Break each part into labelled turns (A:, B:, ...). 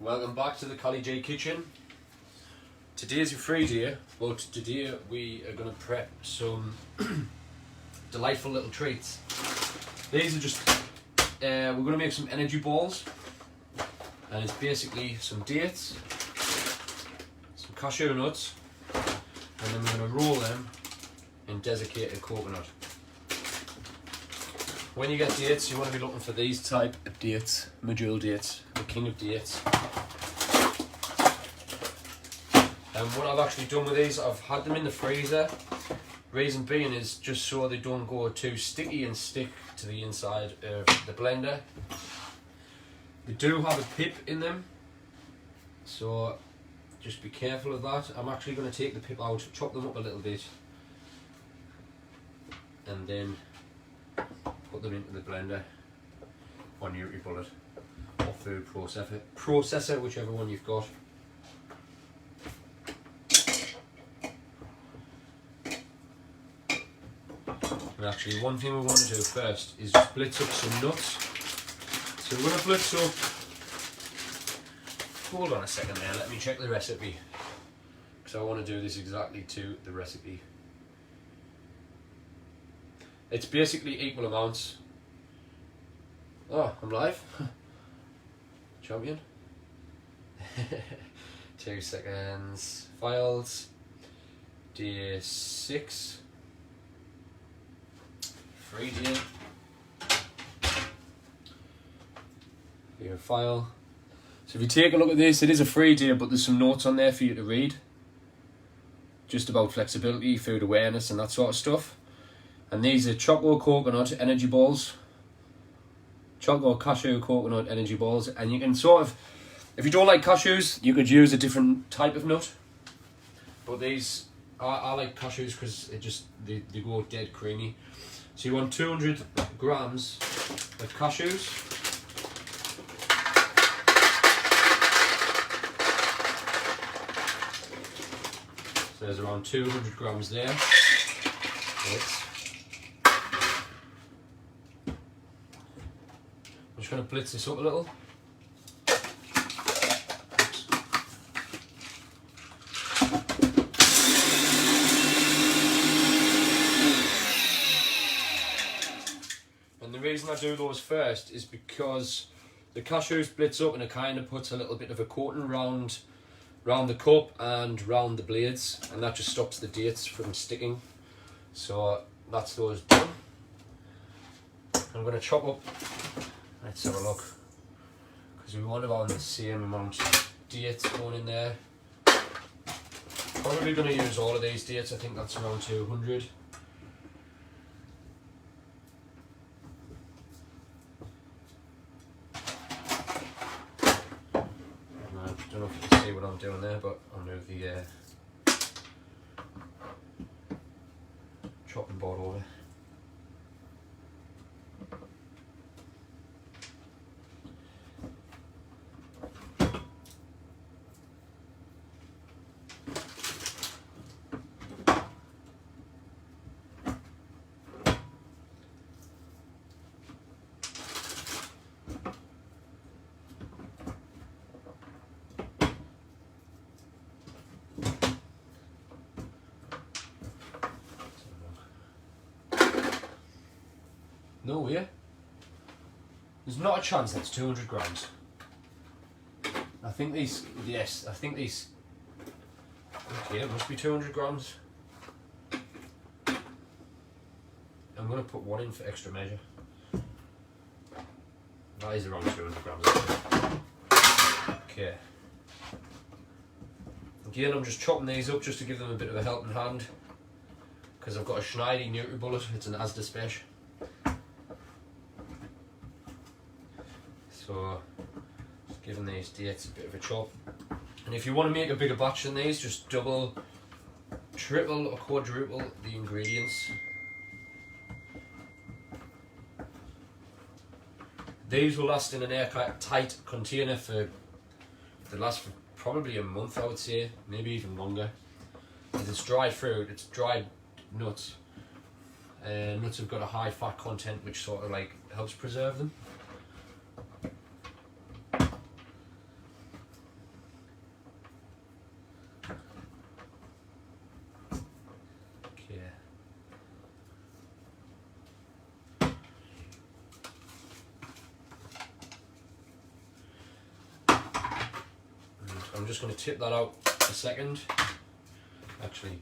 A: Welcome back to the Cali G Kitchen. Today's a free day, but today we are going to prep some delightful little treats. These are just, we're going to make some energy balls, and it's basically some dates, some cashew nuts, and then we're going to roll them in desiccated coconut. When you get dates, you want to be looking for these type of dates, medjool dates, the king of dates. And what I've actually done with these, I've had them in the freezer. Reason being is just so they don't go too sticky and stick to the inside of the blender. They do have a pip in them, so just be careful of that. I'm actually going to take the pip out, chop them up a little bit, and then put them into the blender or NutriBullet or food processor, whichever one you've got. And actually, one thing we want to do first is blitz up some nuts. So we're going to blitz up, hold on a second there, let me check the recipe, because I want to do this exactly to the recipe. It's basically equal amounts. Oh, I'm live. Champion. 2 seconds. Files. Day 6. Free day. Your file. So if you take a look at this, it is a free day, but there's some notes on there for you to read. Just about flexibility, food awareness, and that sort of stuff. And these are Cashew-Coconut energy balls. Cashew-Coconut energy balls. And you can sort of, if you don't like cashews, you could use a different type of nut. But these, I like cashews because they go dead creamy. So you want 200 grams of cashews. So there's around 200 grams there. Yes. I'm just going to blitz this up a little. Oops. And the reason I do those first is because the cashews blitz up and it kind of puts a little bit of a coating round the cup and round the blades, and that just stops the dates from sticking. So that's those done. I'm going to chop up. Let's have a look, because we want about the same amount of dates going in there. Probably going to use all of these dates. I think that's around 200. I don't know if you can see what I'm doing there, but I'll move the chopping board over. No way. There's not a chance that's 200 grams. I think these, yes, I think these, okay, it must be 200 grams. I'm going to put one in for extra measure. That is around 200 grams. Okay. Again, I'm just chopping these up just to give them a bit of a helping hand, because I've got a Schneidy NutriBullet, it's an Asda Special. So, just giving these dates a bit of a chop. And if you want to make a bigger batch than these, just double, triple or quadruple the ingredients. These will last in an airtight container they'll last for probably a month, I would say, maybe even longer. Because it's dried fruit, it's dried nuts. Nuts have got a high fat content which sort of like helps preserve them. I'm just going to tip that out a second. Actually,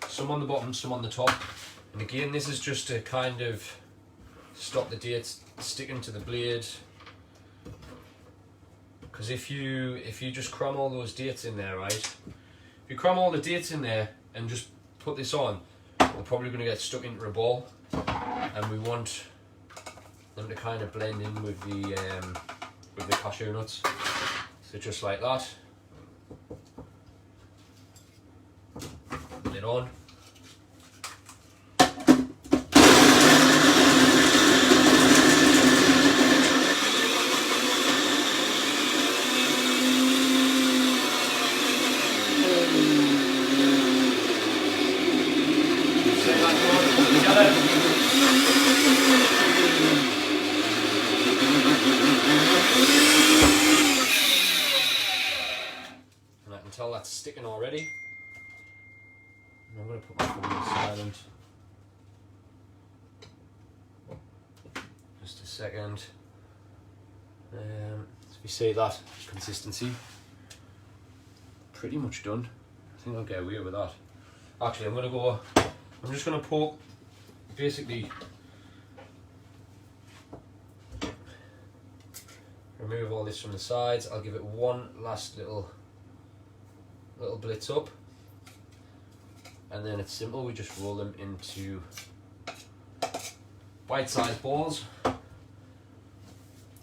A: some on the bottom, some on the top. And again, this is just to kind of stop the dates sticking to the blade. Because if you just cram all those dates in there, right? If you cram all the dates in there and just put this on, they're probably going to get stuck into a ball, and we want them to kind of blend in with the cashew nuts. So just like that. Lid on. And I can tell that's sticking already. And I'm going to put my phone on silent. Just a second. So you see that consistency. Pretty much done. I think I'll get away with that. Actually, I'm just going to poke, basically remove all this from the sides. I'll give it one last little blitz up, and then it's simple. We just roll them into bite-sized balls.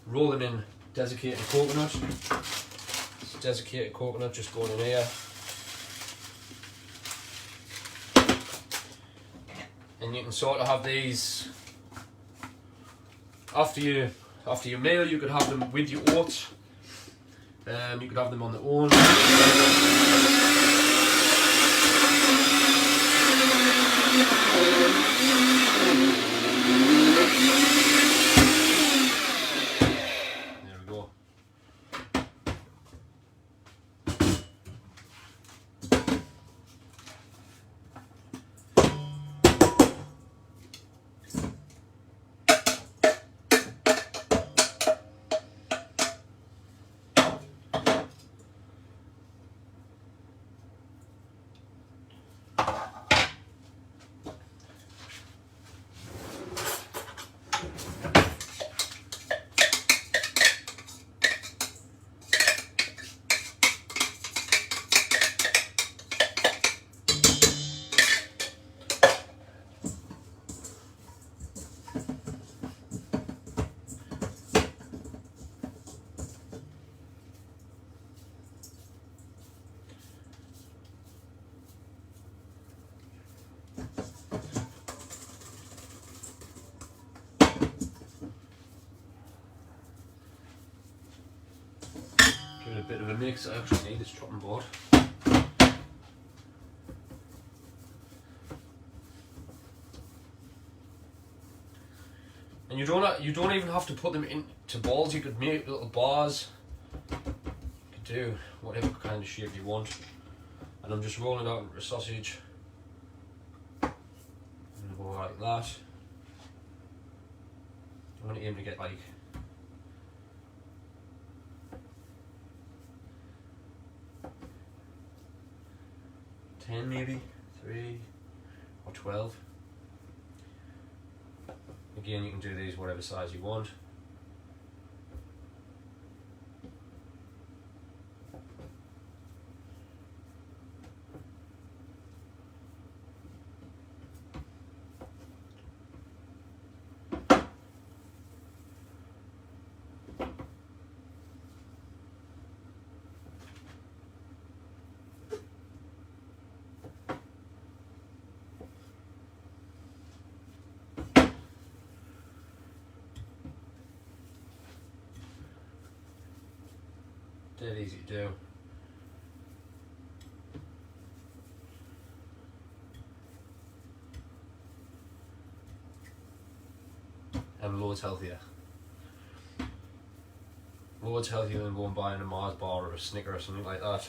A: Roll them in desiccated coconut. It's desiccated coconut just going in here. And you can sort of have these after your meal. You could have them with your oats. You could have them on their own. There we go. Give it a bit of a mix. I actually need this chopping board. And you don't even have to put them into balls. You could make little bars. You could do whatever kind of shape you want. And I'm just rolling it out into a sausage. I'm gonna go like that. I'm gonna aim to get like 10 maybe, 3 or 12. Again, you can do these whatever size you want. Dead easy to do. And loads healthier. Loads healthier than going buying a Mars bar or a Snicker or something like that.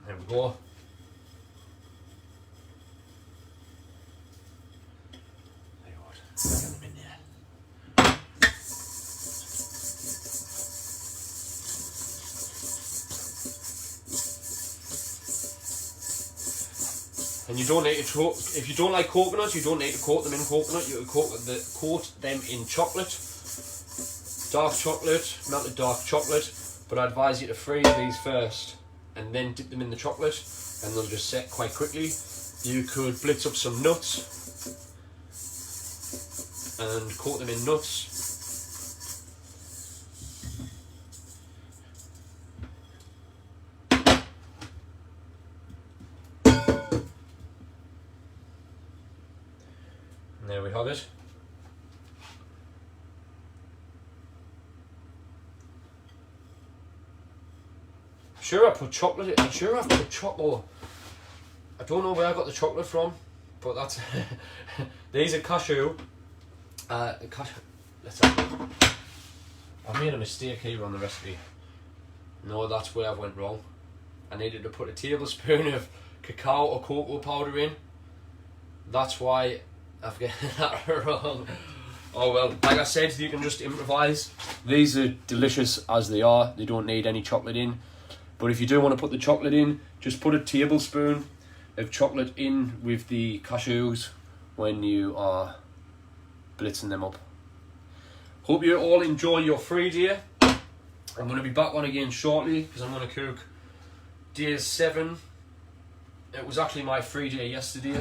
A: There we go. And you don't need to, if you don't like coconut, you don't need to coat them in coconut. You can coat them in chocolate, dark chocolate, melted dark chocolate. But I advise you to freeze these first and then dip them in the chocolate, and they'll just set quite quickly. You could blitz up some nuts and coat them in nuts. And there we have it. Sure, I put chocolate in. I'm sure I've put chocolate. I don't know where I got the chocolate from, but that's these are cashew. Let's have a look. I made a mistake here on the recipe. No, that's where I went wrong. I needed to put a tablespoon of cacao or cocoa powder in. That's why I've got that wrong. Oh well, like I said, you can just improvise. These are delicious as they are. They don't need any chocolate in. But if you do want to put the chocolate in, just put a tablespoon of chocolate in with the cashews when you are blitzing them up. Hope you all enjoy your free day. I'm going to be back on again shortly because I'm going to cook day 7. It was actually my free day yesterday,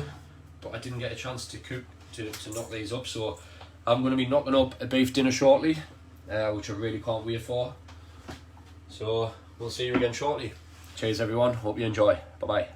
A: but I didn't get a chance to cook to knock these up. So I'm going to be knocking up a beef dinner shortly, which I really can't wait for. So we'll see you again shortly. Cheers everyone, hope you enjoy. Bye bye.